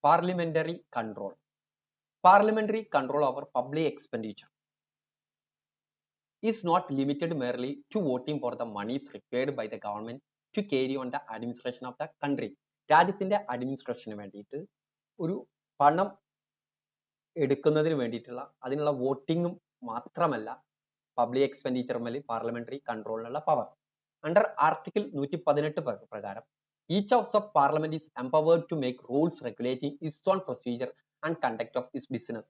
Parliamentary control. Parliamentary control over public expenditure is not limited merely to voting for the monies required by the government to carry on the administration of the country. രാജ്യത്തിന്റെ അഡ്മിനിസ്ട്രേഷന് വേണ്ടിയിട്ട് ഒരു പണം എടുക്കുന്നതിന് വേണ്ടിയിട്ടുള്ള അതിനുള്ള വോട്ടിങ്ങും മാത്രമല്ല public expenditure മേൽ parliamentary കൺട്രോളിനുള്ള power. Under article 118 പ്രകാരം each house of parliament is empowered to make rules regulating its own procedure and conduct of its business.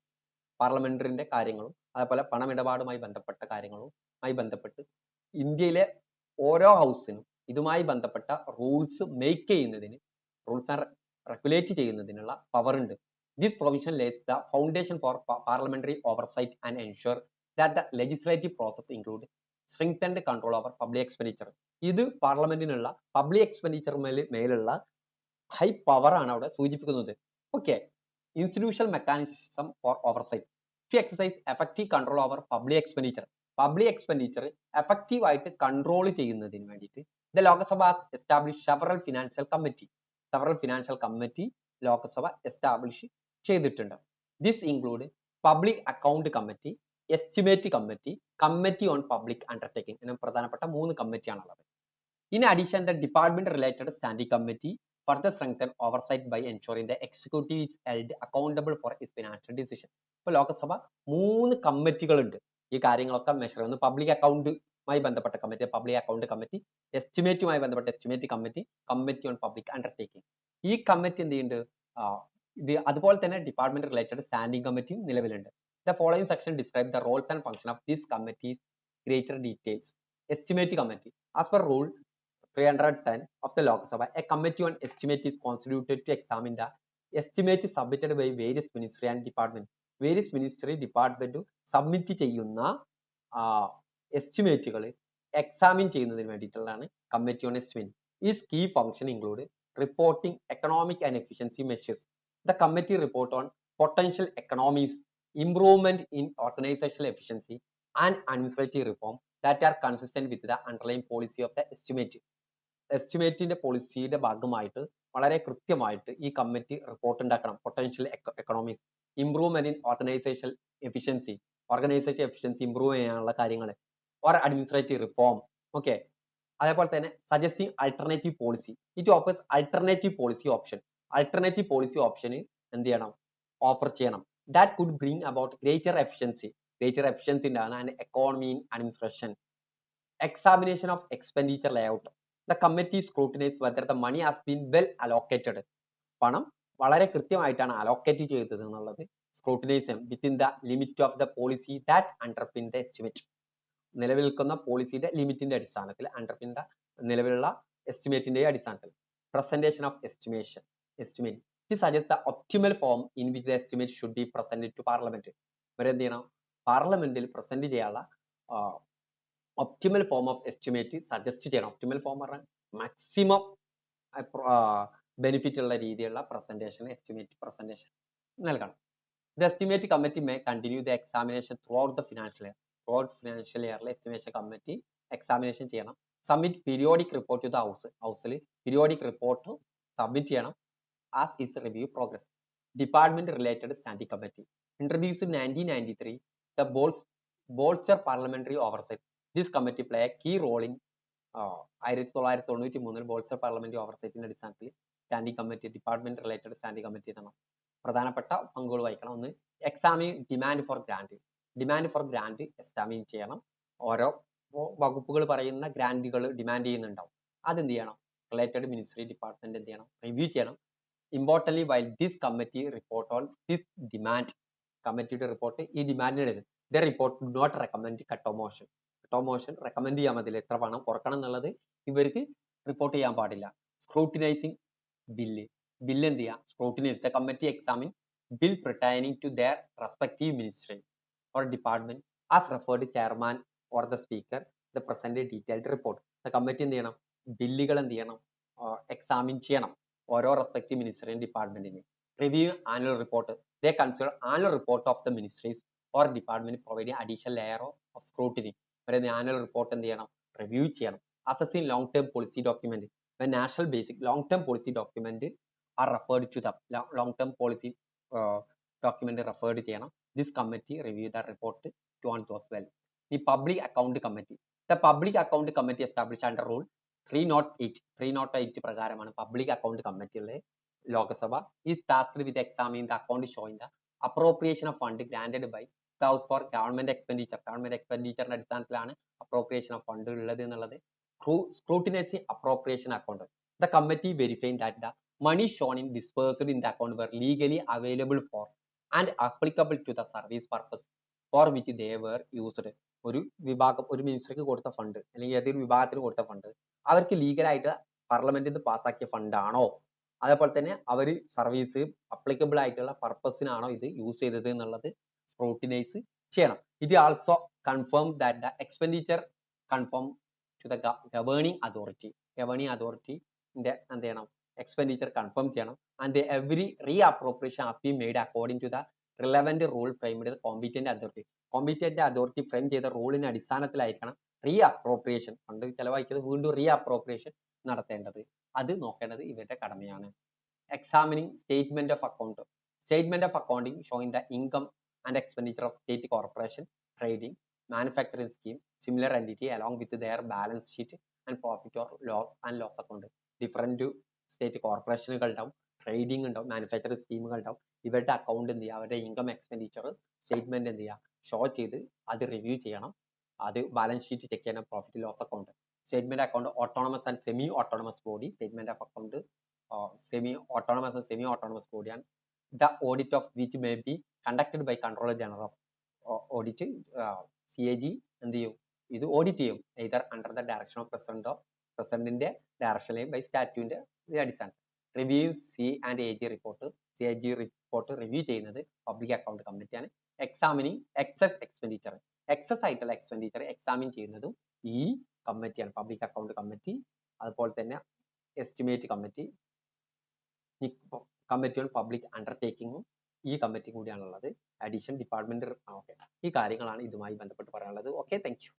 പാർലമെന്ററിന്റെ കാര്യങ്ങളും അതേപോലെ പണമിടപാടുമായി ബന്ധപ്പെട്ട കാര്യങ്ങളുമായി ബന്ധപ്പെട്ട് ഇന്ത്യയിലെ ഓരോ ഹൗസിനും ഇതുമായി ബന്ധപ്പെട്ട റൂൾസ് മേക്ക് ചെയ്യുന്നതിന് റൂൾസ് ആൻഡ് റെഗുലേറ്റ് ചെയ്യുന്നതിനുള്ള പവർ ഉണ്ട്. This provision lays the foundation for parliamentary oversight and ensure that the legislative process include strengthened control over public expenditure. ഇത് പാർലമെന്റിനുള്ള പബ്ലിക് എക്സ്പെൻഡിച്ചർ മേലുള്ള ഹൈ പവർ ആണ് അവിടെ സൂചിപ്പിക്കുന്നത്. Okay, institutional mechanism for oversight to exercise effective control over public expenditure. Public expenditure effective ആയിട്ട് control ചെയ്യുന്നതിന് വേണ്ടിയിട്ട് the Lok Sabha established several financial committee Lok Sabha establish ചെയ്തിട്ടുണ്ട്. This include public account committee, estimate committee, committee on public undertaking എന്ന പ്രധാനപ്പെട്ട 3 കമ്മിറ്റിയാണുള്ളത്. In addition, the department related standing committee further strengthen oversight by ensuring the executive is held accountable for its financial decision. ഇപ്പോൾ ലോകസഭ 3 കമ്മിറ്റികളുണ്ട് ഈ കാര്യങ്ങളൊക്കെ measure ചെയ്യുന്നു. Public അക്കൗണ്ടുമായി ബന്ധപ്പെട്ട committee public account committee, എസ്റ്റിമേറ്റുമായി ബന്ധപ്പെട്ട estimate committee, committee on public undertaking. ഈ committee എന്ത് ചെയ്യുന്നുണ്ട്? ഇത് അതുപോലെ തന്നെ ഡിപ്പാർട്ട്മെന്റ് റിലേറ്റഡ് സ്റ്റാൻഡിംഗ് കമ്മിറ്റിയും നിലവിലുണ്ട്. The following section describe the roles and function of these committees greater details. Estimate committee. As per rule 310 of the Lok Sabha, a committee on estimate is constituted to examine the estimate submitted by various ministry and department. Various ministry department submit ചെയ്യുന്ന എസ്റ്റിമേറ്റുകൾ examine ചെയ്യുന്നതിന് വേണ്ടിയിട്ടുള്ളതാണ് committee on estimate. Its key function include reporting economic and efficiency measures. The committee report on potential economies, improvement in organizational efficiency and administrative reform that are consistent with the underlying policy of the estimate. എസ്റ്റിമേറ്റിന്റെ പോളിസിയുടെ ഭാഗമായിട്ട് വളരെ കൃത്യമായിട്ട് ഈ committee report ഉണ്ടാക്കണം. Potential economics, improvement in organisation efficiency improve ചെയ്യാനുള്ള കാര്യങ്ങൾ, or administrative reform. Okay, അതേപോലെ തന്നെ suggesting alternative policy. It offers alternative policy ഓപ്ഷന് എന്ത് ചെയ്യണം? ഓഫർ ചെയ്യണം. That could bring about greater efficiency ഉണ്ടാകുന്ന and economy in administration. Examination of expenditure layout. The committee scrutinizes whether the money has been well allocated. പണം വളരെ കൃത്യമായിട്ടാണ് allocate ചെയ്തത് എന്നുള്ളത് scrutinise ചെയ്യും within the limit of the policy that underpin the estimate. നിലവിൽക്കുന്ന പോളിസിയുടെ ലിമിറ്റിന്റെ അടിസ്ഥാനത്തിൽ നിലവിലുള്ള എസ്റ്റിമേറ്റിന്റെ അടിസ്ഥാനത്തിൽ. Presentation of estimate. It suggests the optimal form in which the estimate should be presented to parliament. എന്ത് ചെയ്യണം? പാർലമെന്റിൽ പ്രസന്റ് ചെയ്യാനുള്ള optimal form of estimate suggest ചെയ്യണം. ഒപ്റ്റിമൽ ഫോം പറഞ്ഞാൽ മാക്സിമം ബെനിഫിറ്റ് ഉള്ള രീതിയിലുള്ള എസ്റ്റിമേറ്റ് പ്രസന്റേഷൻ നൽകണം. The estimate committee may continue the examination throughout the financial year. Financial ഇയറിലെ എസ്റ്റിമേഷൻ കമ്മിറ്റി എക്സാമിനേഷൻ ചെയ്യണം. Submit periodic report to the ഹൗസിൽ periodic report submit ചെയ്യണം. As is review progress. Department related standing committee introduced in 1993, the Bolster parliamentary oversight. This committee play a key role in 1993 Bolster parliamentary oversight in അടിസ്ഥാനത്തിൽ standing committee department related standing committee എന്നാണ് പ്രധാനപ്പെട്ട പങ്കുകൾ വഹിക്കണം. ഒന്ന്, examine demand for grant examine ചെയ്യണം. ഓരോ വകുപ്പുകൾ പറയുന്ന ഗ്രാന്റുകൾ ഡിമാൻഡ് ചെയ്യുന്നുണ്ടാവും. അതെന്ത് ചെയ്യണം? റിലേറ്റഡ് മിനിസ്ട്രി ഡിപ്പാർട്ട്മെന്റ് എന്ത് ചെയ്യണം? റിവ്യൂ ചെയ്യണം. Importantly, while this committee report on this demand, committee report ഈ ഡിമാൻഡിന് the report do not recommend cut off motion recommend ചെയ്യാൻ മതില്ല. എത്ര പണം കുറക്കണം എന്നുള്ളത് ഇവർക്ക് റിപ്പോർട്ട് ചെയ്യാൻ പാടില്ല. സ്ക്രൂട്ടിനൈസിങ് ബില്ല് എന്ത് ചെയ്യുക? Scrutinise. The committee examine bill pertaining to their respective ministry or department as referred chairman or the speaker the present detailed report. The committee എന്ത് ചെയ്യണം? ബില്ലുകൾ എന്ത് ചെയ്യണം? എക്സാമിൻ ചെയ്യണം ഓരോ റെസ്പെക്റ്റീവ് മിനിസ്റ്ററിയും ഡിപ്പാർട്ട്മെന്റിന്. Review annual report. They consider annual report of the ministries or department providing additional layer of scrutiny. Annual report എന്ത് ചെയ്യണം? റിവ്യൂ ചെയ്യണം. Assessing long term policy document. National basic long term policy document are referred to the long-term policy document referred ചെയ്യണം. This committee review the report to on those well. The Public Account Committee. The Public Account Committee established under Rule 308 പ്രകാരമാണ് public account കമ്മിറ്റിയിലെ Lok Sabha is tasked with examining the account showing the appropriation of fund granted by the House for government expenditure. Government എക്സ്പെൻഡിച്ചറിന്റെ അടിസ്ഥാനത്തിലാണ് appropriation of fund ഉള്ളത് എന്നുള്ളത്. Scrutinizing appropriation account. The committee verifying that the money shown in dispersed in the account were legally available for and applicable to the service purpose for which they were used. ഒരു വിഭാഗം ഒരു മിനിസ്റ്റർക്ക് കൊടുത്ത fund അല്ലെങ്കിൽ ഏതൊരു വിഭാഗത്തിന് കൊടുത്ത fund അവർക്ക് ലീഗലായിട്ട് പാർലമെന്റിൽ നിന്ന് പാസ്സാക്കിയ ഫണ്ടാണോ, അതേപോലെ തന്നെ അവർ സർവീസ് അപ്ലിക്കബിൾ ആയിട്ടുള്ള പർപ്പസിനാണോ ഇത് യൂസ് ചെയ്തത് എന്നുള്ളത് സ്ക്രൂട്ടിനൈസ് ചെയ്യണം. ഇത് also confirm that the expenditure confirm to the governing authority. Governing അതോറിറ്റിന്റെ എന്ത് ചെയ്യണം, എക്സ്പെൻഡിച്ചർ കൺഫേം ചെയ്യണം. And every re appropriation has been made according to the relevant rule framed competent authority. Competent authority frame ചെയ്ത റൂളിന് അടിസ്ഥാനത്തിലായിരിക്കണം re appropriation, fund ചെലവാക്കിയത് വീണ്ടും re appropriation നടത്തേണ്ടത്. അത് നോക്കേണ്ടത് ഇവരുടെ കടമയാണ്. Examining statement of account. Statement of accounting showing the income and expenditure of state corporation, trading, manufacturing scheme, similar entity along with their balance sheet and profit or loss account. Different state കോർപ്പറേഷനുകൾ ഉണ്ടാവും, trading ഉണ്ടാവും, manufacturing സ്കീമുകൾ ഉണ്ടാവും. ഇവരുടെ account എന്ത് ചെയ്യുക, അവരുടെ income expenditure statement എന്ത് ചെയ്യുക, ഷോ ചെയ്ത് അത് റിവ്യൂ ചെയ്യണം. അത് ബാലൻസ് ഷീറ്റ് ചെക്ക് ചെയ്യണം, profit loss account. Statement account autonomous and semi autonomous body. Statement of account semi autonomous and semi autonomous ബോഡിയാണ്. The audit of which may be conducted by controller general of audit. CAG എന്ത് ചെയ്യും, ഇത് audit ചെയ്യും. either under the direction of പ്രസിഡന്റിന്റെ ഡയറക്ഷനിൽ by സ്റ്റാറ്റ്യൂവിന്റെ അടിസ്ഥാനത്തിൽ. Review CAG report. CAG report review ചെയ്യുന്നത് പബ്ലിക് അക്കൗണ്ട് കമ്മിറ്റിയാണ്. Examining excess expenditure. എക്സസ് ആയിട്ടുള്ള എക്സ്പെൻഡിച്ചർ എക്സാമിൻ ചെയ്യുന്നതും ഈ കമ്മിറ്റിയാണ്, പബ്ലിക് അക്കൗണ്ട് കമ്മിറ്റി. അതുപോലെ തന്നെ എസ്റ്റിമേറ്റ് കമ്മിറ്റി, ഈ കമ്മിറ്റി ഓൺ പബ്ലിക് അണ്ടർടേക്കിങ്ങും ഈ കമ്മിറ്റി കൂടിയാണുള്ളത്. Addition department. ഓക്കെ, ഈ കാര്യങ്ങളാണ് ഇതുമായി ബന്ധപ്പെട്ട് പറയാനുള്ളത്. Okay, thank U.